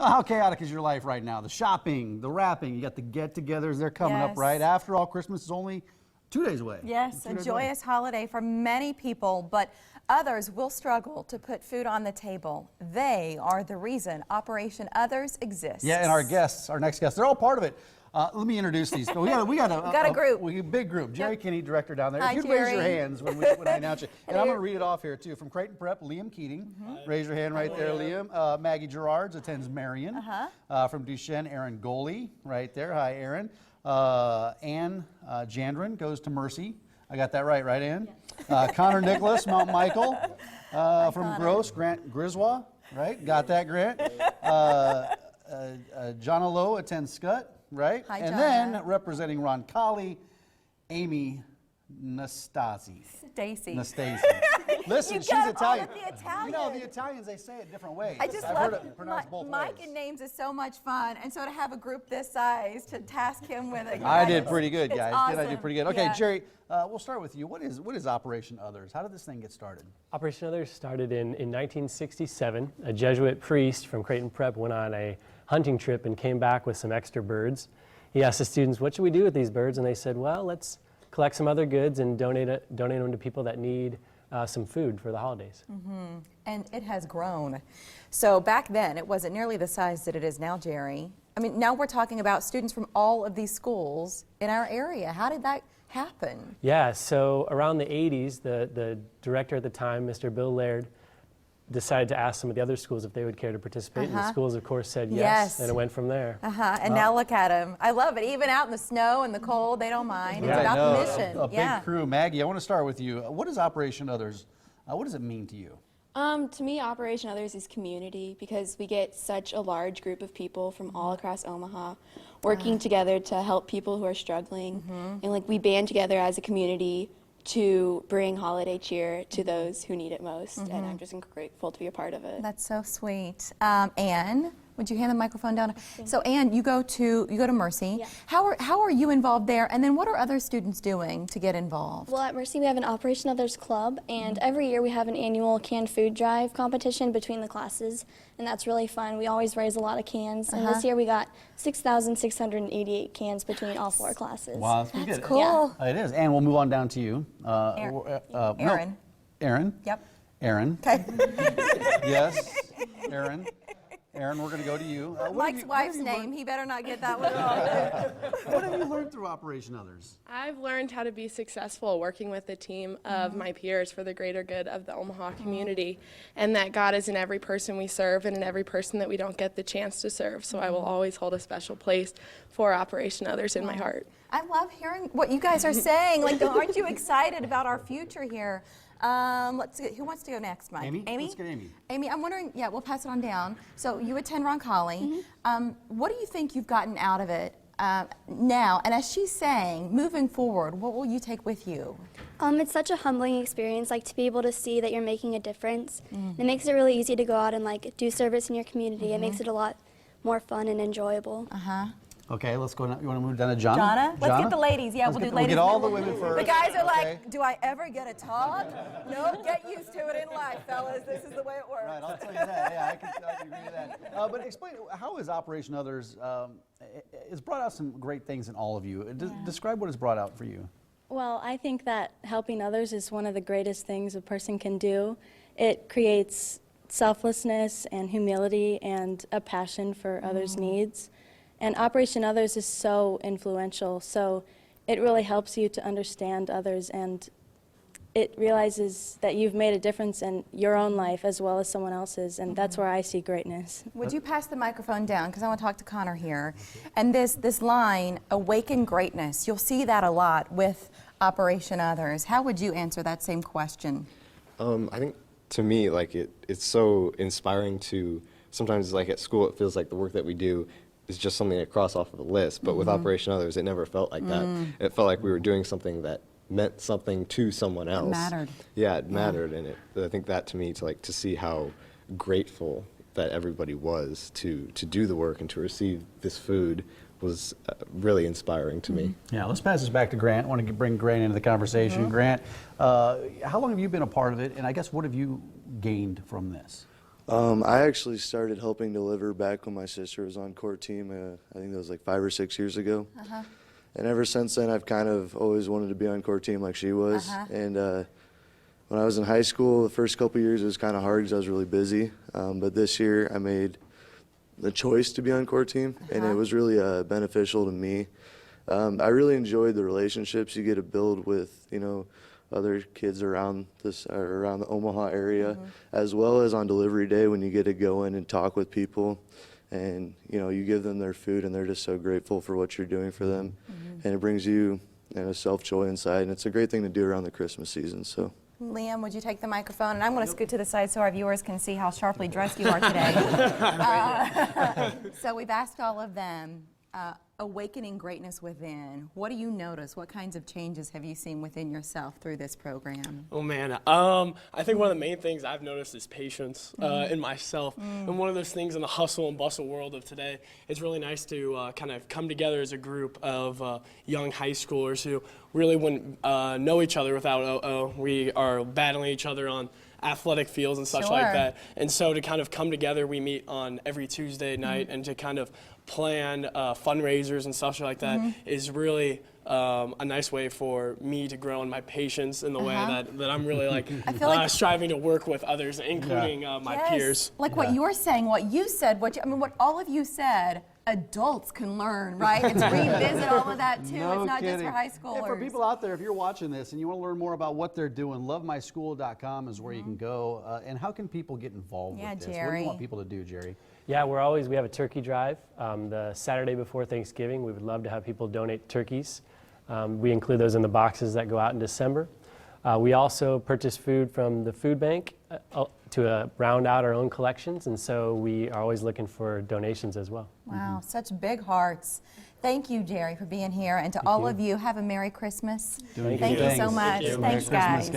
How chaotic is your life right now? The shopping, the wrapping, you got the get-togethers, they're coming up, right? After all, Christmas is only 2 days away. Yes, a joyous holiday for many people, but others will struggle to put food on the table. They are the reason Operation Others exists. Yeah, and our guests, our next guests, they're all part of it. Let me introduce these. We got a group. A big group. Jerry Kinney, director down there. Hi, if you'd Jerry. raise your hands when I announce you. And I'm going to read it off here, too. From Creighton Prep, Liam Keating. Raise your hand right there, Liam. Maggie Gerards attends Marion. From Duchesne, Aaron Goley, right there. Hi, Aaron. Ann Jandrin goes to Mercy. I got that right, Ann? Yes. Connor Nicholas, Mount Michael. From Gross, Grant Griswold, right? Got that, Grant. Jonna Lowe attends Scott, right? Hi, and Jonna. then representing Roncalli, Amy Nastasi. Stacy. Listen, she's Italian. You know, the Italians, they say it different ways. I just I've love heard it pronounced both Mike ways. and names is so much fun, and so to have a group this size to task him with it. I did pretty good, guys. Awesome. Did I do pretty good? Okay, Yeah. Jerry, we'll start with you. What is Operation Others? How did this thing get started? Operation Others started in 1967. A Jesuit priest from Creighton Prep went on a hunting trip and came back with some extra birds. He asked the students, what should we do with these birds? And they said, well, let's collect some other goods and donate them to people that need some food for the holidays. And it has grown. So back then, it wasn't nearly the size that it is now, Jerry. I mean, now we're talking about students from all of these schools in our area. How did that happen? Yeah, so around the 80s, the director at the time, Mr. Bill Laird, decided to ask some of the other schools if they would care to participate. And the schools, of course, said yes, and it went from there. And now look at them. I love it. Even out in the snow and the cold, they don't mind. It's about the mission. A big crew. Maggie, I want to start with you. What is Operation Others? What does it mean to you? To me, Operation Others is community, because we get such a large group of people from all across Omaha working together to help people who are struggling. And like, we band together as a community to bring holiday cheer to those who need it most, and I'm just grateful to be a part of it. That's so sweet. Anne, would you hand the microphone down? So Anne, you go to Mercy. Yeah. How are you involved there? And then what are other students doing to get involved? Well, at Mercy we have an Operation Others Club, and every year we have an annual canned food drive competition between the classes, and that's really fun. We always raise a lot of cans, and this year we got 6,688 cans between all 4 classes. Wow, that's pretty good. Cool. It is. And we'll move on down to you. Aaron. No, Aaron. Yep. Aaron. Okay. Yes, Aaron. Aaron, we're going to go to you. Mike's wife's name. He better not get that one wrong. What have you learned through Operation Others? I've learned how to be successful working with a team of my peers for the greater good of the Omaha community, and that God is in every person we serve and in every person that we don't get the chance to serve. So I will always hold a special place for Operation Others in my heart. I love hearing what you guys are saying. Like, aren't you excited about our future here? Let's see, who wants to go next, Mike? Amy? Let's get Amy. Amy, I'm wondering, yeah, we'll pass it on down. So you attend Roncalli. What do you think you've gotten out of it now? And as she's saying, moving forward, what will you take with you? It's such a humbling experience, like to be able to see that you're making a difference. It makes it really easy to go out and like do service in your community. It makes it a lot more fun and enjoyable. Okay, let's go. You want to move down to Jonna? Jonna? Let's get the ladies. Yeah, we'll do ladies. We'll get all the women first. The guys are like, do I ever get a talk? No, get used to it in life, fellas. This is the way it works. Right, I'll tell you that. Yeah, I can agree with that. But explain, how is Operation Others, it's brought out some great things in all of you. Describe what it's brought out for you. Well, I think that helping others is one of the greatest things a person can do. It creates selflessness and humility and a passion for others' needs. And Operation Others is so influential, so it really helps you to understand others, and it realizes that you've made a difference in your own life as well as someone else's, and that's where I see greatness. Would you pass the microphone down, because I want to talk to Connor here. And this line, awaken greatness, you'll see that a lot with Operation Others. How would you answer that same question? I think to me, like it's so inspiring to, sometimes like at school it feels like the work that we do is just something to cross off of a list, but with Operation Others it never felt like that. It felt like we were doing something that meant something to someone else. It mattered. Yeah, it mattered, and I think that to me, to see how grateful that everybody was to do the work and to receive this food was really inspiring to me. Yeah, let's pass this back to Grant. I want to bring Grant into the conversation. Grant, how long have you been a part of it, and I guess what have you gained from this? I actually started helping deliver back when my sister was on court team. I think that was like 5 or 6 years ago. And ever since then, I've kind of always wanted to be on court team like she was. And when I was in high school, the first couple years it was kind of hard because I was really busy. But this year I made the choice to be on court team, and it was really beneficial to me. I really enjoyed the relationships you get to build with, other kids around around the Omaha area, as well as on delivery day when you get to go in and talk with people, and you give them their food, and they're just so grateful for what you're doing for them, and it brings you self-joy inside, and it's a great thing to do around the Christmas season. So. Liam, would you take the microphone? And I'm going to scoot to the side so our viewers can see how sharply dressed you are today. So we've asked all of them, awakening greatness within. What do you notice? What kinds of changes have you seen within yourself through this program? Oh man, I think one of the main things I've noticed is patience in myself. And one of those things in the hustle and bustle world of today, it's really nice to kind of come together as a group of young high schoolers who really wouldn't know each other without OO. We are battling each other on athletic fields and such like that. And so to kind of come together, we meet on every Tuesday night and to kind of plan fundraisers and stuff like that is really a nice way for me to grow in my patience in the way that I'm really like, striving to work with others, including my peers. Like what you're saying, what you said, what all of you said, adults can learn, right? It's revisit all of that too. No it's not kidding. just for high schoolers. And for people out there, if you're watching this and you want to learn more about what they're doing, lovemyschool.com is where you can go. And how can people get involved with this? What do Jerry. you want people to do, Jerry? Yeah, we have a turkey drive the Saturday before Thanksgiving. We would love to have people donate turkeys. We include those in the boxes that go out in December. We also purchase food from the food bank to round out our own collections, and so we are always looking for donations as well. Wow, such big hearts. Thank you, Jerry, for being here, and to all of you, have a Merry Christmas. Thank you so much. Merry Thanks, Christmas, guys.